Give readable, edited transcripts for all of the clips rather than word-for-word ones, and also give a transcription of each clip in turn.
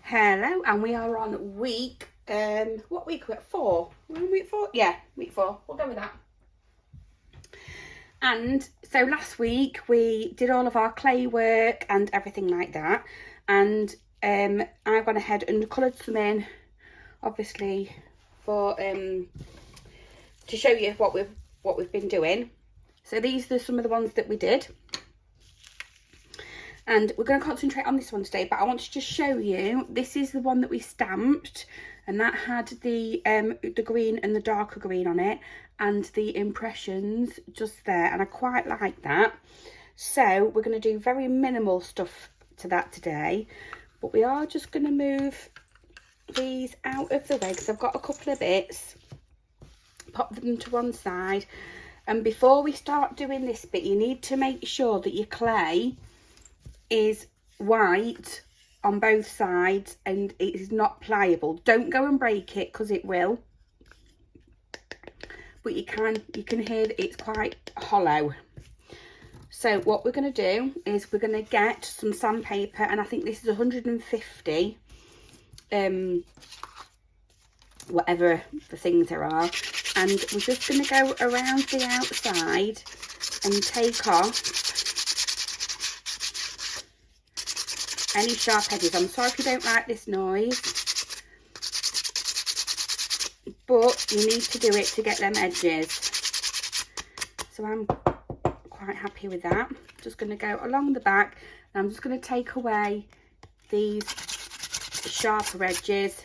Hello, and we are on week, what week are we at? 4? We're on week 4? Yeah, week 4. We'll go with that. And so last week we did all of our clay work and everything like that. And I went ahead and coloured some in, obviously, for to show you what we've been doing. So these are some of the ones that we did. And we're going to concentrate on this one today, but I want to just show you, this is the one that we stamped, and that had the green and the darker green on it, and the impressions just there, and I quite like that. So we're going to do very minimal stuff to that today, but we are just going to move these out of the way, because I've got a couple of bits. Pop them to one side, and before we start doing this bit, you need to make sure that your clay is white on both sides and it is not pliable. Don't go and break it, because it will, but you can hear that it's quite hollow. So what we're going to do is we're going to get some sandpaper, and I think this is 150 whatever the things there are, and we're just going to go around the outside and take off any sharp edges. I'm sorry if you don't like this noise, but you need to do it to get them edges. So I'm quite happy with that. Just going to go along the back, and I'm just going to take away these sharper edges,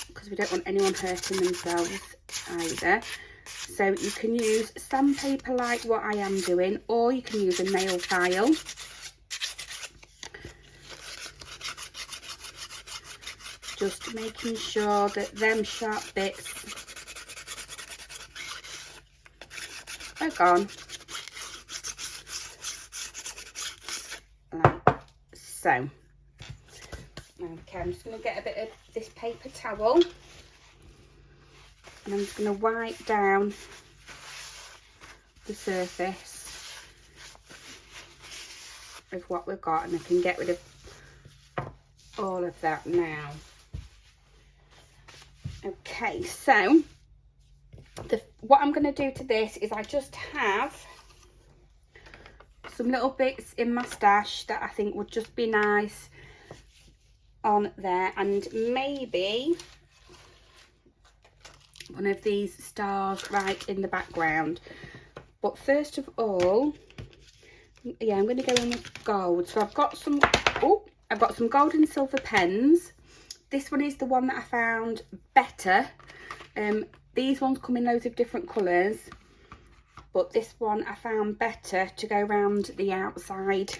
because we don't want anyone hurting themselves either. So you can use sandpaper like what I am doing, or you can use a nail file. Just making sure that them sharp bits are gone, like so. Okay, I'm just going to get a bit of this paper towel, and I'm just going to wipe down the surface of what we've got, and I can get rid of all of that now. Okay, so what I'm going to do to this is I just have some little bits in my stash that I think would just be nice on there, and maybe one of these stars right in the background. But first of all, yeah, I'm going to go in with gold. So I've got some gold and silver pens. This one is the one that I found better. These ones come in loads of different colours, but this one I found better to go around the outside.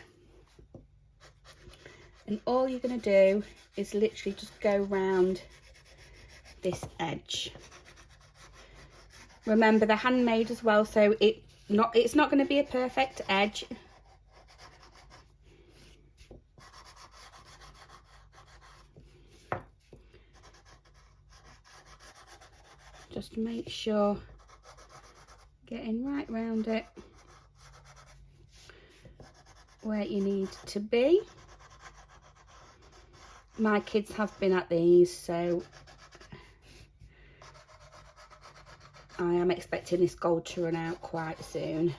And all you're going to do is literally just go round this edge. Remember, they're handmade as well, so it's not going to be a perfect edge. Just make sure getting right round it where you need to be. My kids have been at these, so I am expecting this gold to run out quite soon.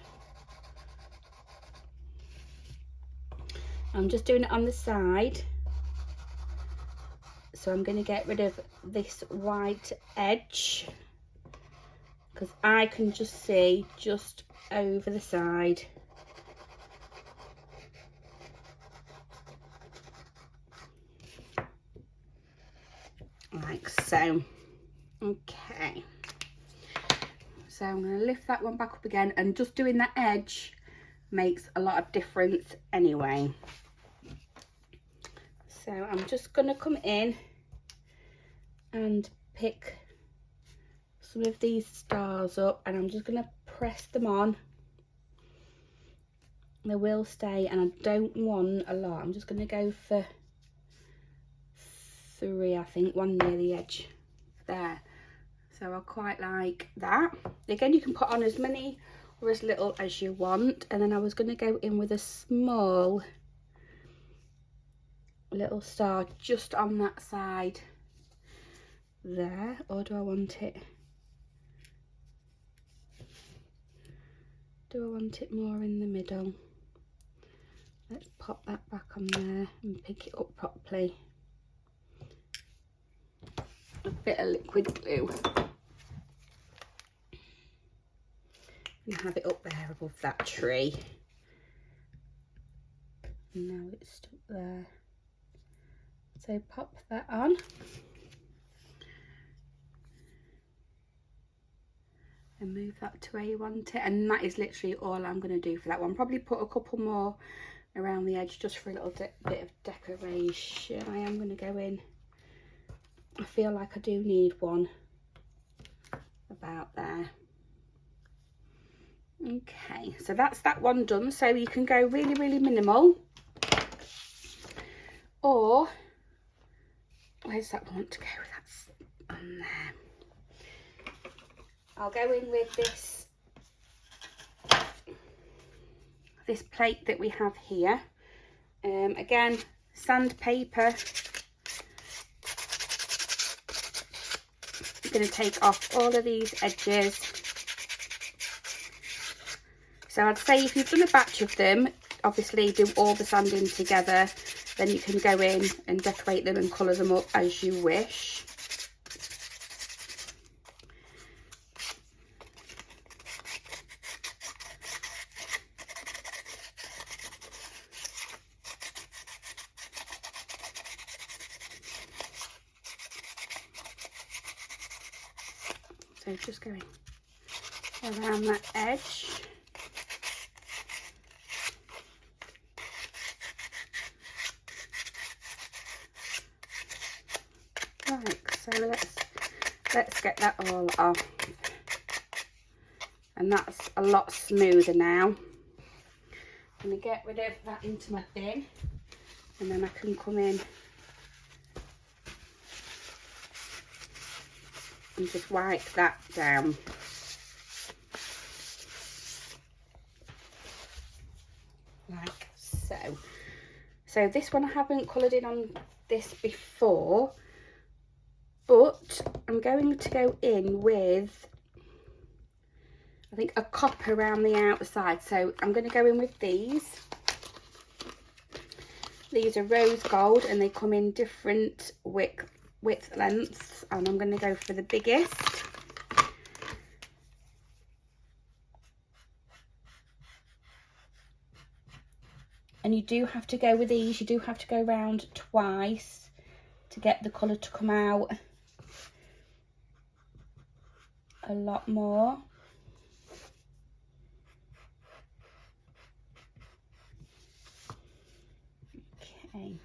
I'm just doing it on the side, so I'm going to get rid of this white edge, because I can just see just over the side. Like so. Okay. So I'm going to lift that one back up again, and just doing that edge makes a lot of difference anyway. So I'm just going to come in and pick some of these stars up, and I'm just going to press them on. They will stay, and I don't want a lot. I'm just going to go for 3, I think, one near the edge there. So I quite like that. Again, you can put on as many or as little as you want. And then I was going to go in with a small little star just on that side there, or do I want it more in the middle? Let's pop that back on there and pick it up properly. A bit of liquid glue and have it up there above that tree. And now it's stuck there. So pop that on. And move that to where you want it. And that is literally all I'm going to do for that one. Probably put a couple more around the edge just for a little bit of decoration. I am going to go in. I feel like I do need one about there. Okay, so that's that one done. So you can go really, really minimal, or where's that one to go? That's on there. I'll go in with this plate that we have here. Again, sandpaper. I'm going to take off all of these edges. So I'd say if you've done a batch of them, obviously do all the sanding together, then you can go in and decorate them and colour them up as you wish. So just going around that edge. Right, so let's get that all off. And that's a lot smoother now. I'm going to get rid of that into my bin, and then I can come in and just wipe that down. Like so. So this one I haven't coloured in on this before, but I'm going to go in with, I think, a copper around the outside. So I'm going to go in with these. These are rose gold and they come in different width lengths, and I'm going to go for the biggest. And you do have to go with these, you do have to go round twice to get the colour to come out a lot more. Okay.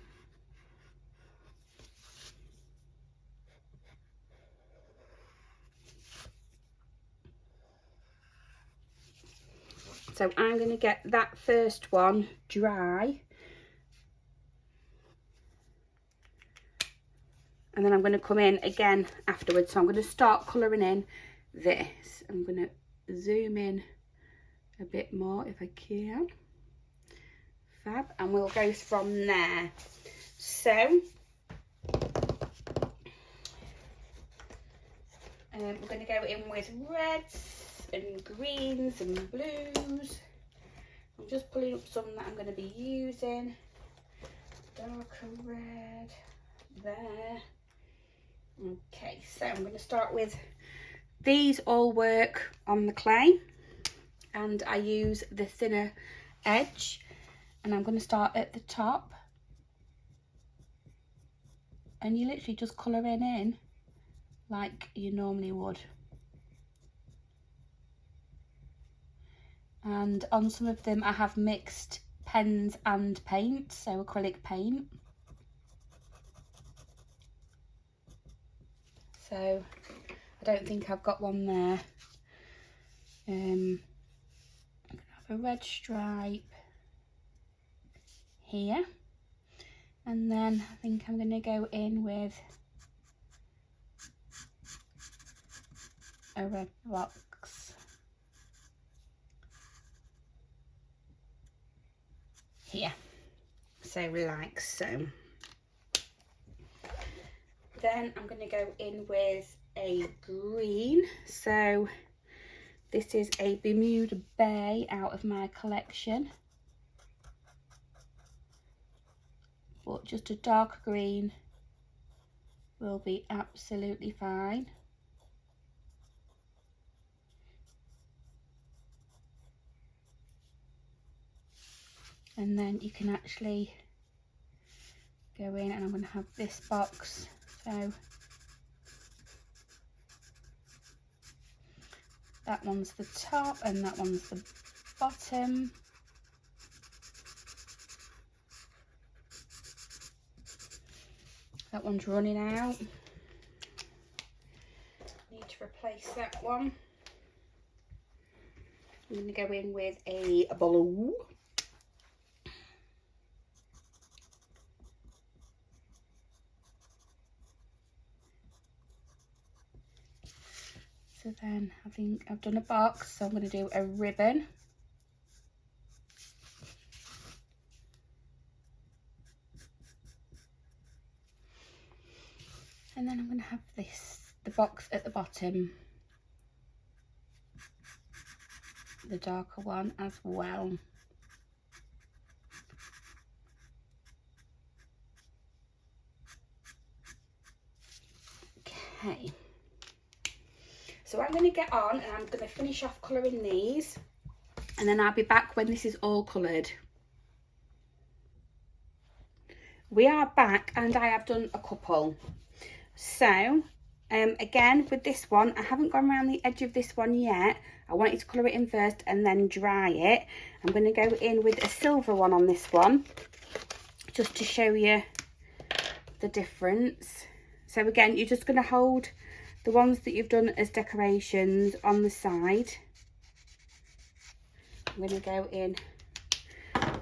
So I'm going to get that first one dry, and then I'm going to come in again afterwards. So I'm going to start colouring in this. I'm going to zoom in a bit more if I can. Fab. And we'll go from there. So we're going to go in with reds and greens and blues. I'm just pulling up some that I'm going to be using. Darker red there. Okay, so I'm going to start with these. All work on the clay, and I use the thinner edge, and I'm going to start at the top, and you literally just colour in like you normally would. And on some of them I have mixed pens and paint, so acrylic paint. So I don't think I've got one there. I'm gonna have a red stripe here, and then I think I'm gonna go in with a red box here, so like so. Then I'm going to go in with a green. So this is a Bermuda Bay out of my collection, but just a darker green will be absolutely fine. And then you can actually go in, and I'm going to have this box, so that one's the top and that one's the bottom. That one's running out. Need to replace that one. I'm going to go in with a blue. So then I think I've done a box, so I'm going to do a ribbon. And then I'm going to have the box at the bottom, the darker one as well. Okay. So I'm going to get on and I'm going to finish off colouring these, and then I'll be back when this is all coloured. We are back and I have done a couple. So again with this one, I haven't gone around the edge of this one yet. I wanted to colour it in first and then dry it. I'm going to go in with a silver one on this one, just to show you the difference. So again, you're just going to hold the ones that you've done as decorations on the side. I'm going to go in,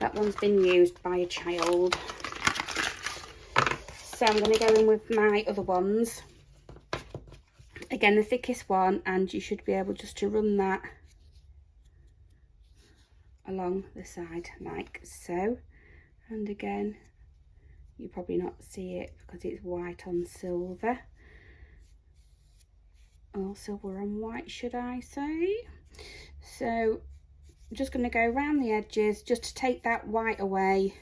that one's been used by a child. So I'm going to go in with my other ones. Again, the thickest one, and you should be able just to run that along the side like so. And again, you probably not see it because it's white on silver. Or silver on white, should I say. So I'm just going to go around the edges just to take that white away.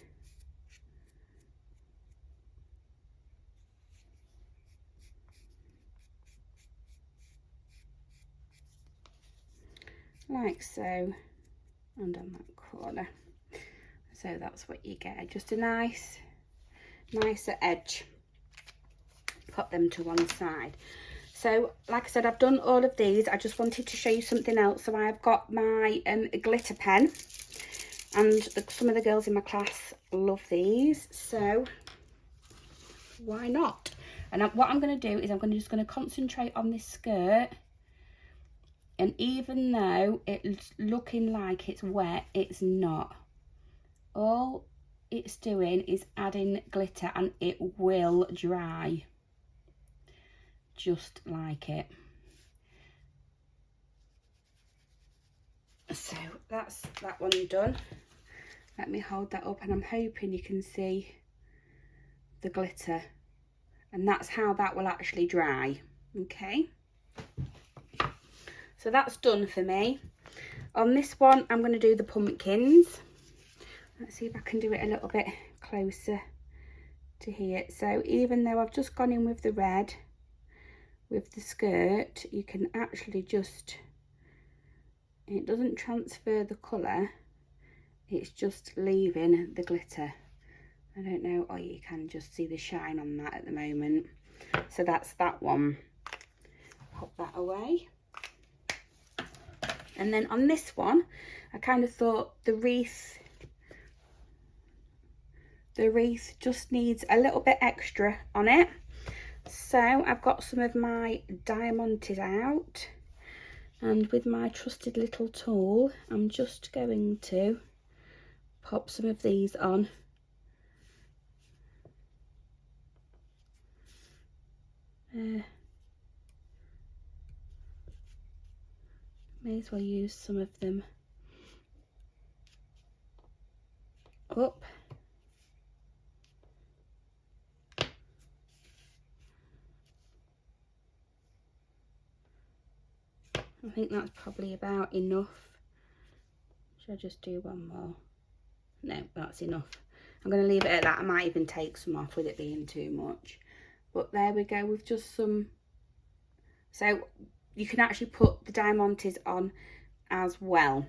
Like so, and on that corner. So that's what you get, just a nicer edge. Put them to one side. So like I said, I've done all of these. I just wanted to show you something else. So I've got my glitter pen, and some of the girls in my class love these, so why not? And what I'm going to do is I'm just going to concentrate on this skirt, and even though it's looking like it's wet, it's not. All it's doing is adding glitter, and it will dry just like it. So that's that one done. Let me hold that up, and I'm hoping you can see the glitter, and that's how that will actually dry. Okay, so that's done for me. On this one, I'm going to do the pumpkins. Let's see if I can do it a little bit closer to here. So even though I've just gone in with the red with the skirt, you can actually just, it doesn't transfer the colour, it's just leaving the glitter. I don't know, or you can just see the shine on that at the moment. So that's that one. Pop that away. And then on this one, I kind of thought the wreath just needs a little bit extra on it. So I've got some of my Diamantes out, and with my trusted little tool, I'm just going to pop some of these on. May as well use some of them up. I think that's probably about enough. Should I just do one more? No, that's enough. I'm going to leave it at that. I might even take some off with it being too much. But there we go with just some. So you can actually put the diamantes on as well.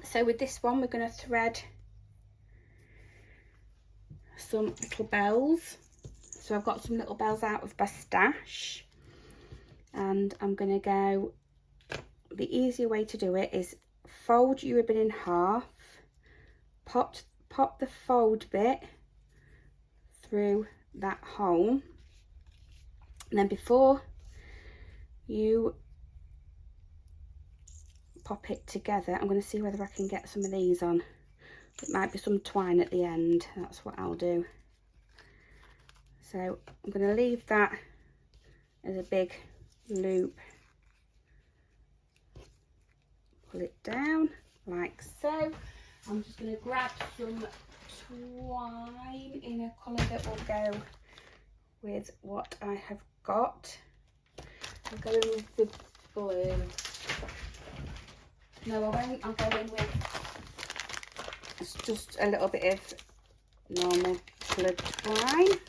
So with this one, we're going to thread some little bells. So I've got some little bells out of my stash. And I'm going to go, the easier way to do it is fold your ribbon in half, pop the fold bit through that hole, and then before you pop it together, I'm going to see whether I can get some of these on. It might be some twine at the end, that's what I'll do. So I'm going to leave that as a big loop, pull it down like so. I'm just going to grab some twine in a colour that will go with what I have got. I'm going with the blue. No, I won't. I'm going with just a little bit of normal coloured twine.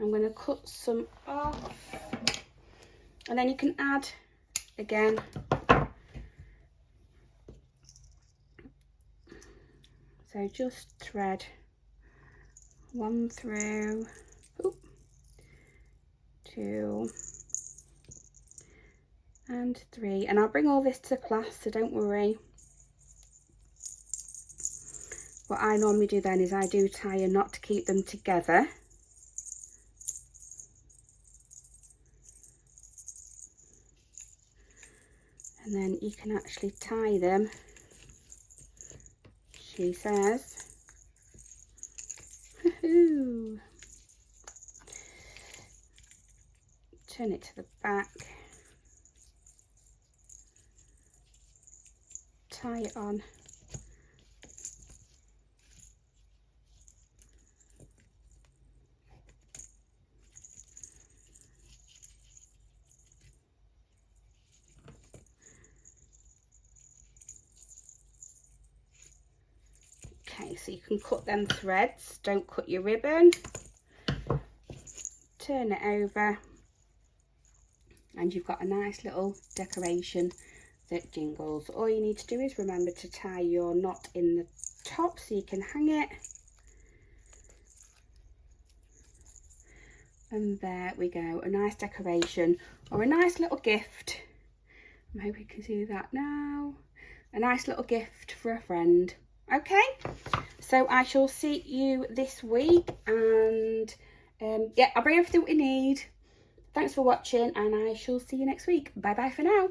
I'm going to cut some off, and then you can add again. So just thread one through, 2 and 3, and I'll bring all this to class, so don't worry. What I normally do then is I do tie a knot to keep them together. And then you can actually tie them, she says. Woohoo! Turn it to the back. Tie it on. Okay, so you can cut them threads, don't cut your ribbon. Turn it over, and you've got a nice little decoration that jingles. All you need to do is remember to tie your knot in the top so you can hang it. And there we go, a nice decoration or a nice little gift. I hope you can see that now. A nice little gift for a friend. Okay, so I shall see you this week, and yeah, I'll bring everything we need. Thanks for watching, and I shall see you next week. Bye bye for now.